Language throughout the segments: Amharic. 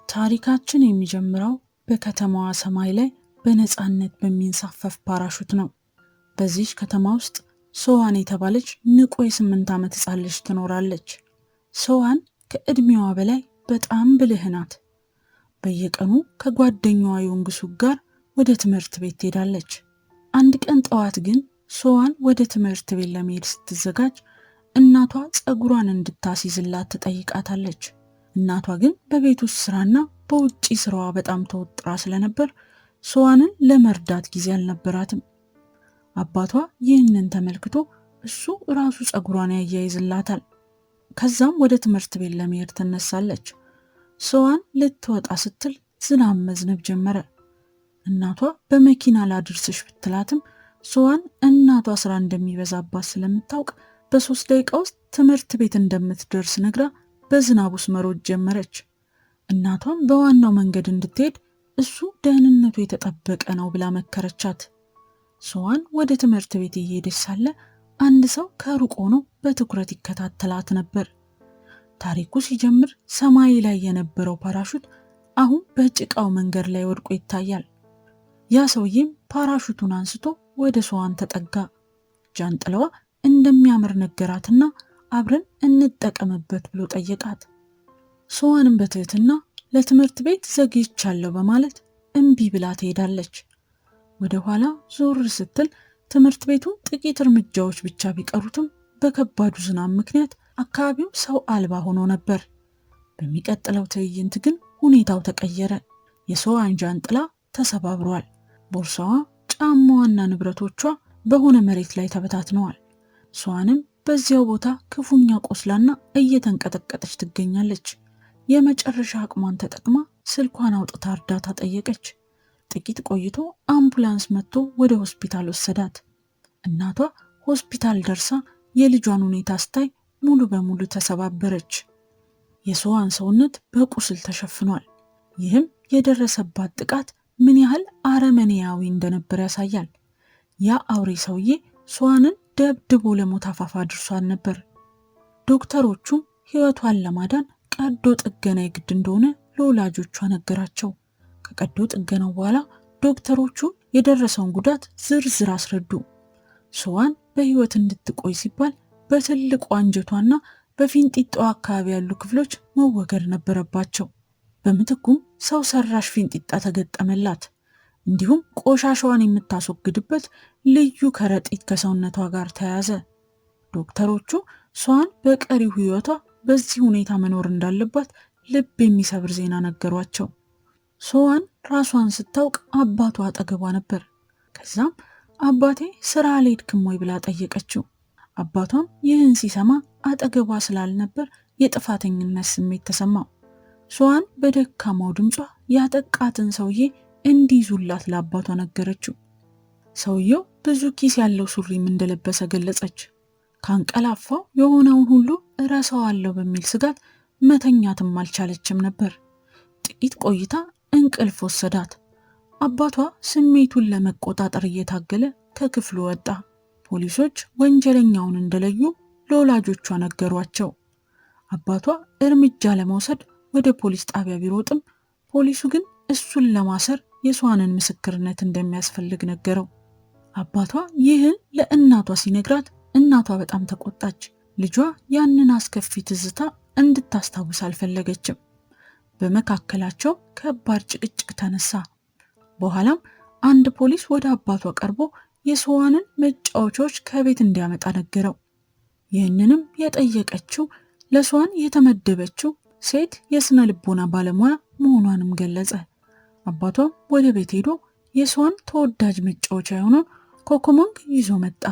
ታሪካችን የሚጀምረው በከተማዋ ሰማይ ላይ በነፃነት በሚንሳፈፍ ፓራሹት ነው። በዚህ ከተማ ውስጥ ሶዋን የተባለች ንቁ የ8 ዓመት ሕፃን ልጅ ትኖራለች። ሶዋን ከእድሜዋ በላይ በጣም ብልህ ናት። በየቀኑ ከጓደኛዋ ዮንግሱክ ጋር ወደ ትምህርት ቤት ትሄዳለች። አንድ ቀን ጠዋት ግን ሶዋን ወደ ትምህርት ቤት ለመሄድ ስትዘጋጅ እናቷ ፀጉሯን እንድታስይዝላት ትጠይቃታለች። እናቷ ግን በቤት ውስጥ ስራና በውጪ ስራዋ በጣም ተወጥራ ስለነበር ሶዋንን ለመርዳት ጊዜ አልነበራትም። አባቷ ይህንን ተመልክቶ እሱ ራሱ ፀጉሯን ያያይዝላታል። ከዛም ወደ ትምህርት ቤት ለመሄድ ትነሳለች። ሶዋን ልትወጣ ስትል ዝናብ መዝነብ ጀመረ። እናቷ በመኪና ላድርስሽ ብትላትም ሶዋን እናቷ ስራ እንደሚበዛባት ስለምታውቅ በ3 ደቂቃ ውስጥ ትምህርት ቤት እንደምትደርስ ነግራ በዝናብ ውስጥ መሮጥ ጀመረች። እናቷም በዋናው መንገድ እንድትሄድ እሱ ደህንነቱ የተጠበቀ ነው ብላ መከረቻት። ሶዋን ወደ ትምህርት ቤት እየሄደች ሳለ አንድ ሰው ከሩቅ ሆኖ በትኩረት ይከታተላት ነበር። ታሪኩ ሲጀምር ሰማይ ላይ የነበረው ፓራሹት አሁን በጭቃው መንገድ ላይ ወድቆ ይታያል። ያ ሰውዬም ፓራሹቱን አንስቶ ወደ ሶዋን ተጠጋ። ጃንጥላዋ እንደሚያምር ነገራትና አብረን እንጠቀምበት ብሎ ጠየቃት። ሶዋንም በትህትና ለትምህርት ቤት ዘግይቻለሁ በማለት እምቢ ብላ ትሄዳለች። ወደ ኋላ ዞር ስትል ትምህርት ቤቱ ጥቂት እርምጃዎች ብቻ ቢቀሩትም በከባዱ ዝናብ ምክንያት አካባቢው ሰው አልባ ሆኖ ነበር። በሚቀጥለው ትዕይንት ግን ሁኔታው ተቀየረ። የሶዋን ጃንጥላ ተሰባብሯል። ቦርሳዋ፣ ጫማዋና ንብረቶቿ በሆነ መሬት ላይ ተበታትነዋል። ሶዋንም በዚያው ቦታ ክፉኛ ቆስላና እየተንቀጠቀጠች ትገኛለች። የመጨረሻ አቅሟን ተጠቅማ ስልኳን አውጥታ እርዳታ ጠየቀች። ጥቂት ቆይቶ አምቡላንስ መጥቶ ወደ ሆስፒታል ወሰዳት። እናቷ ሆስፒታል ደርሳ የልጇን ሁኔታ ስታይ ሙሉ በሙሉ ተሰባበረች። የሶዋን ሰውነት በቁስል ተሸፍኗል። ይህም የደረሰባት ጥቃት ምን ያህል አረመኔያዊ እንደነበር ያሳያል። ያ አውሬ ሰውዬ ሶዋንን ደብድቦ ለሞት አፋፍ አድርሷል ነበር። ዶክተሮቹም ሕይወቷን ለማዳን ቀዶ ጥገና የግድ እንደሆነ ለወላጆቿ ነገራቸው። ከቀዶ ጥገናው በኋላ ዶክተሮቹ የደረሰውን ጉዳት ዝርዝር አስረዱ። ሶዋን በሕይወት እንድትቆይ ሲባል በትልቁ አንጀቷና በፊንጢጣዋ አካባቢ ያሉ ክፍሎች መወገድ ነበረባቸው። በምትኩም ሰው ሰራሽ ፊንጢጣ ተገጠመላት። እንዲሁም ቆሻሻዋን የምታስወግድበት ልዩ ከረጢት ከሰውነቷ ጋር ተያዘ። ዶክተሮቹ ሶዋን በቀሪው ሕይወቷ በዚህ ሁኔታ መኖር እንዳለባት ልብ የሚሰብር ዜና ነገሯቸው። ሶዋን ራሷን ስታውቅ አባቷ አጠገቧ ነበር። ከዛም አባቴ ስራ አልሄድክም ወይ ብላ ጠየቀችው። አባቷም ይህን ሲሰማ አጠገቧ ስላልነበር የጥፋተኝነት ስሜት ተሰማው። ሶዋን በደካማው ድምጿ ያጠቃትን ሰውዬ እንዲይዙላት ለአባቷ ነገረችው። ሰውየው ብዙ ኪስ ያለው ሱሪም እንደለበሰ ገለጸች። ካንቀላፋው የሆነውን ሁሉ እረሳዋለሁ በሚል ስጋት መተኛትም አልቻለችም ነበር። ጥቂት ቆይታ እንቅልፍ ወሰዳት። አባቷ ስሜቱን ለመቆጣጠር እየታገለ ከክፍሉ ወጣ። ፖሊሶች ወንጀለኛውን እንደለዩ ለወላጆቿ ነገሯቸው። አባቷ እርምጃ ለመውሰድ ወደ ፖሊስ ጣቢያ ቢሮጥም ፖሊሱ ግን እሱን ለማሰር የሶዋንን ምስክርነት እንደሚያስፈልግ ነገረው። አባቷ ይህን ለእናቷ ሲነግራት እናቷ በጣም ተቆጣች። ልጇ ያንን አስከፊ ትዝታ እንድታስታውስ አልፈለገችም። በመካከላቸው ከባድ ጭቅጭቅ ተነሳ። በኋላም አንድ ፖሊስ ወደ አባቷ ቀርቦ የሶዋንን መጫወቻዎች ከቤት እንዲያመጣ ነገረው። ይህንንም የጠየቀችው ለሶዋን የተመደበችው ሴት የስነ ልቦና ባለሙያ መሆኗንም ገለጸ። አባቷም ወደ ቤት ሄዶ የሶዋን ተወዳጅ መጫወቻ የሆነውን ኮኮሞንግ ይዞ መጣ።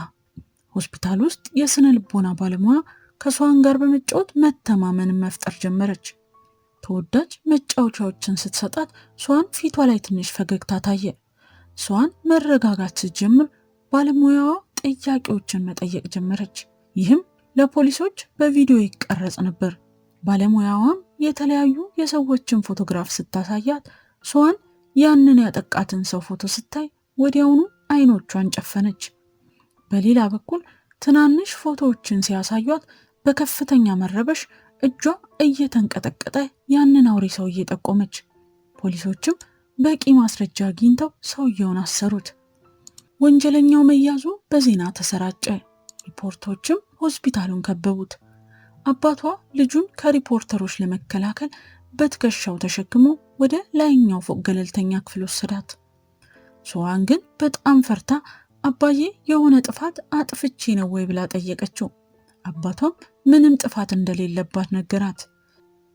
ሆስፒታል ውስጥ የስነ ልቦና ባለሙያ ከሶዋን ጋር በመጫወት መተማመንን መፍጠር ጀመረች። ተወዳጅ መጫወቻዎችን ስትሰጣት ሶዋን ፊቷ ላይ ትንሽ ፈገግታ ታየ። ሶዋን መረጋጋት ስትጀምር ባለሙያዋ ጥያቄዎችን መጠየቅ ጀመረች። ይህም ለፖሊሶች በቪዲዮ ይቀረጽ ነበር። ባለሙያዋም የተለያዩ የሰዎችን ፎቶግራፍ ስታሳያት ሶዋን ያንን ያጠቃትን ሰው ፎቶ ስታይ ወዲያውኑ አይኖቿን ጨፈነች። በሌላ በኩል ትናንሽ ፎቶዎችን ሲያሳዩት በከፍተኛ መረበሽ እጇ እየተንቀጠቀጠ ያንን አውሬ ሰው እየጠቆመች ፖሊሶችም በቂ ማስረጃ አግኝተው ሰውየውን አሰሩት። ወንጀለኛው መያዙ በዜና ተሰራጨ። ሪፖርተሮችም ሆስፒታሉን ከበቡት። አባቷ ልጁን ከሪፖርተሮች ለመከላከል በትከሻው ተሸክሞ ወደ ላይኛው ፎቅ ገለልተኛ ክፍል ወሰዳት። ሶዋን ግን በጣም ፈርታ አባዬ የሆነ ጥፋት አጥፍቼ ነው ወይ ብላ ጠየቀችው። አባቷም ምንም ጥፋት እንደሌለባት ነገራት።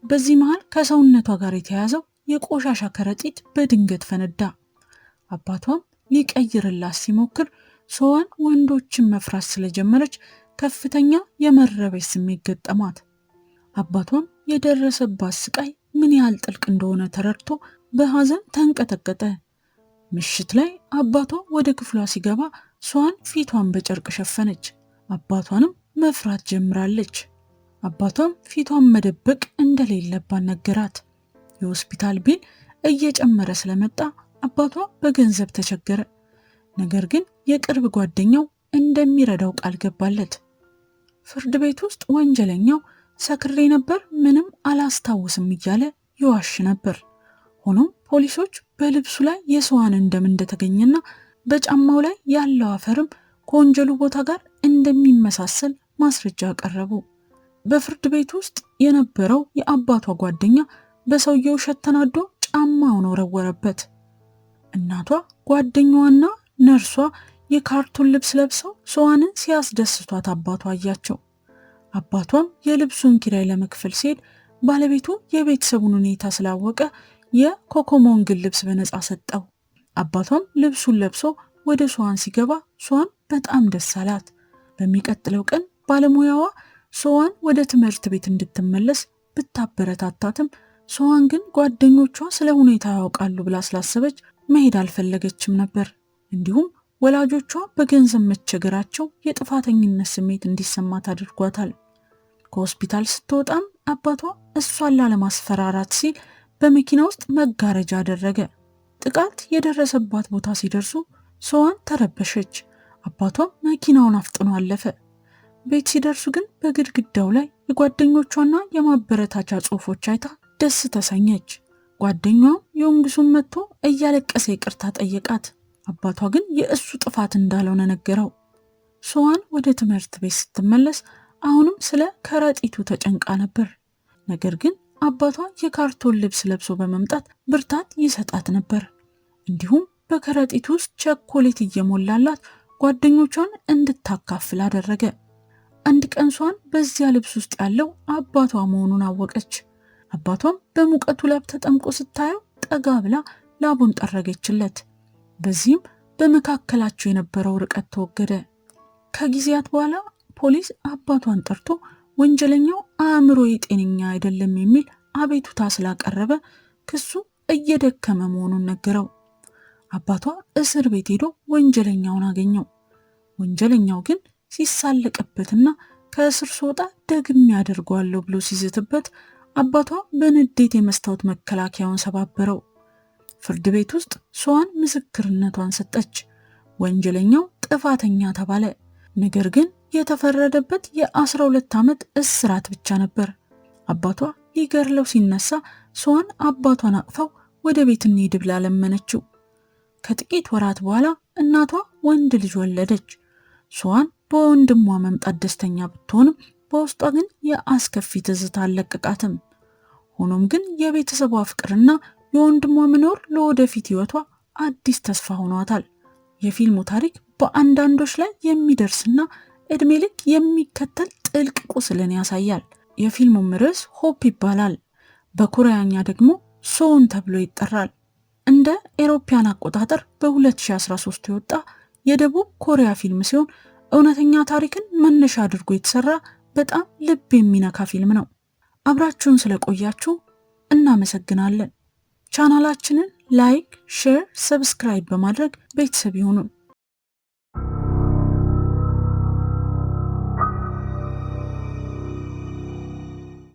በዚህ መሃል ከሰውነቷ ጋር የተያዘው የቆሻሻ ከረጢት በድንገት ፈነዳ። አባቷም ሊቀይርላት ሲሞክር ሶዋን ወንዶችን መፍራት ስለጀመረች ከፍተኛ የመረበሽ ስሜት ገጠማት። አባቷም የደረሰባት ስቃይ ምን ያህል ጥልቅ እንደሆነ ተረድቶ በሐዘን ተንቀጠቀጠ። ምሽት ላይ አባቷ ወደ ክፍሏ ሲገባ ሶዋን ፊቷን በጨርቅ ሸፈነች። አባቷንም መፍራት ጀምራለች። አባቷም ፊቷን መደበቅ እንደሌለባት ነገራት። የሆስፒታል ቢል እየጨመረ ስለመጣ አባቷ በገንዘብ ተቸገረ። ነገር ግን የቅርብ ጓደኛው እንደሚረዳው ቃል ገባለት። ፍርድ ቤት ውስጥ ወንጀለኛው ሰክሬ ነበር፣ ምንም አላስታውስም እያለ ይዋሽ ነበር። ሆኖም ፖሊሶች በልብሱ ላይ የሶዋን ደም እንደተገኘና በጫማው ላይ ያለው አፈርም ከወንጀሉ ቦታ ጋር እንደሚመሳሰል ማስረጃ አቀረቡ። በፍርድ ቤት ውስጥ የነበረው የአባቷ ጓደኛ በሰውየው ውሸት ተናዶ ጫማውን ወረወረበት። እናቷ፣ ጓደኛዋና ነርሷ የካርቱን ልብስ ለብሰው ሶዋንን ሲያስደስቷት አባቷ አያቸው። አባቷም የልብሱን ኪራይ ለመክፈል ሲሄድ ባለቤቱ የቤተሰቡን ሁኔታ ስላወቀ የኮኮሞንግን ልብስ በነፃ ሰጠው። አባቷም ልብሱን ለብሶ ወደ ሶዋን ሲገባ ሶዋን በጣም ደስ አላት። በሚቀጥለው ቀን ባለሙያዋ ሶዋን ወደ ትምህርት ቤት እንድትመለስ ብታበረታታትም ሶዋን ግን ጓደኞቿ ስለ ሁኔታ ያውቃሉ ብላ ስላሰበች መሄድ አልፈለገችም ነበር። እንዲሁም ወላጆቿ በገንዘብ መቸገራቸው የጥፋተኝነት ስሜት እንዲሰማት አድርጓታል። ከሆስፒታል ስትወጣም አባቷ እሷን ላለማስፈራራት ሲል በመኪና ውስጥ መጋረጃ አደረገ። ጥቃት የደረሰባት ቦታ ሲደርሱ ሶዋን ተረበሸች። አባቷም መኪናውን አፍጥኖ አለፈ። ቤት ሲደርሱ ግን በግድግዳው ላይ የጓደኞቿና የማበረታቻ ጽሑፎች አይታ ደስ ተሰኘች። ጓደኛዋም ዮንግሱን መጥቶ እያለቀሰ ይቅርታ ጠየቃት። አባቷ ግን የእሱ ጥፋት እንዳልሆነ ነገረው። ሶዋን ወደ ትምህርት ቤት ስትመለስ አሁንም ስለ ከረጢቱ ተጨንቃ ነበር። ነገር ግን አባቷ የካርቶን ልብስ ለብሶ በመምጣት ብርታት ይሰጣት ነበር። እንዲሁም በከረጢቱ ውስጥ ቸኮሌት እየሞላላት ጓደኞቿን እንድታካፍል አደረገ። አንድ ቀን ሶዋን በዚያ ልብስ ውስጥ ያለው አባቷ መሆኑን አወቀች። አባቷም በሙቀቱ ላብ ተጠምቆ ስታየው ጠጋ ብላ ላቡን ጠረገችለት። በዚህም በመካከላቸው የነበረው ርቀት ተወገደ። ከጊዜያት በኋላ ፖሊስ አባቷን ጠርቶ ወንጀለኛው አእምሮ ጤነኛ አይደለም የሚል አቤቱታ ስላቀረበ ክሱ እየደከመ መሆኑን ነገረው። አባቷ እስር ቤት ሄዶ ወንጀለኛውን አገኘው። ወንጀለኛው ግን ሲሳለቅበትና ከእስር ሲወጣ ደግሜ ያደርገዋለሁ ብሎ ሲዝትበት አባቷ በንዴት የመስታወት መከላከያውን ሰባበረው። ፍርድ ቤት ውስጥ ሶዋን ምስክርነቷን ሰጠች። ወንጀለኛው ጥፋተኛ ተባለ። ነገር ግን የተፈረደበት የ12 ዓመት እስራት ብቻ ነበር። አባቷ ሊገርለው ሲነሳ ሶዋን አባቷን አቅፋው ወደ ቤት እንሂድ ብላ ለመነችው። ከጥቂት ወራት በኋላ እናቷ ወንድ ልጅ ወለደች። ሶዋን በወንድሟ መምጣት ደስተኛ ብትሆንም በውስጧ ግን የአስከፊ ትዝታ አልለቀቃትም። ሆኖም ግን የቤተሰቧ ፍቅርና የወንድሟ መኖር ለወደፊት ህይወቷ አዲስ ተስፋ ሆኗታል። የፊልሙ ታሪክ በአንዳንዶች ላይ የሚደርስና እድሜ ልክ የሚከተል ጥልቅ ቁስልን ያሳያል። የፊልሙም ርዕስ ሆፕ ይባላል። በኮሪያኛ ደግሞ ሶውን ተብሎ ይጠራል። እንደ ኤሮፓያን አቆጣጠር በ2013 የወጣ የደቡብ ኮሪያ ፊልም ሲሆን እውነተኛ ታሪክን መነሻ አድርጎ የተሰራ በጣም ልብ የሚነካ ፊልም ነው። አብራችሁን ስለቆያችሁ እናመሰግናለን። ቻናላችንን ላይክ፣ ሼር፣ ሰብስክራይብ በማድረግ ቤተሰብ ይሁኑን።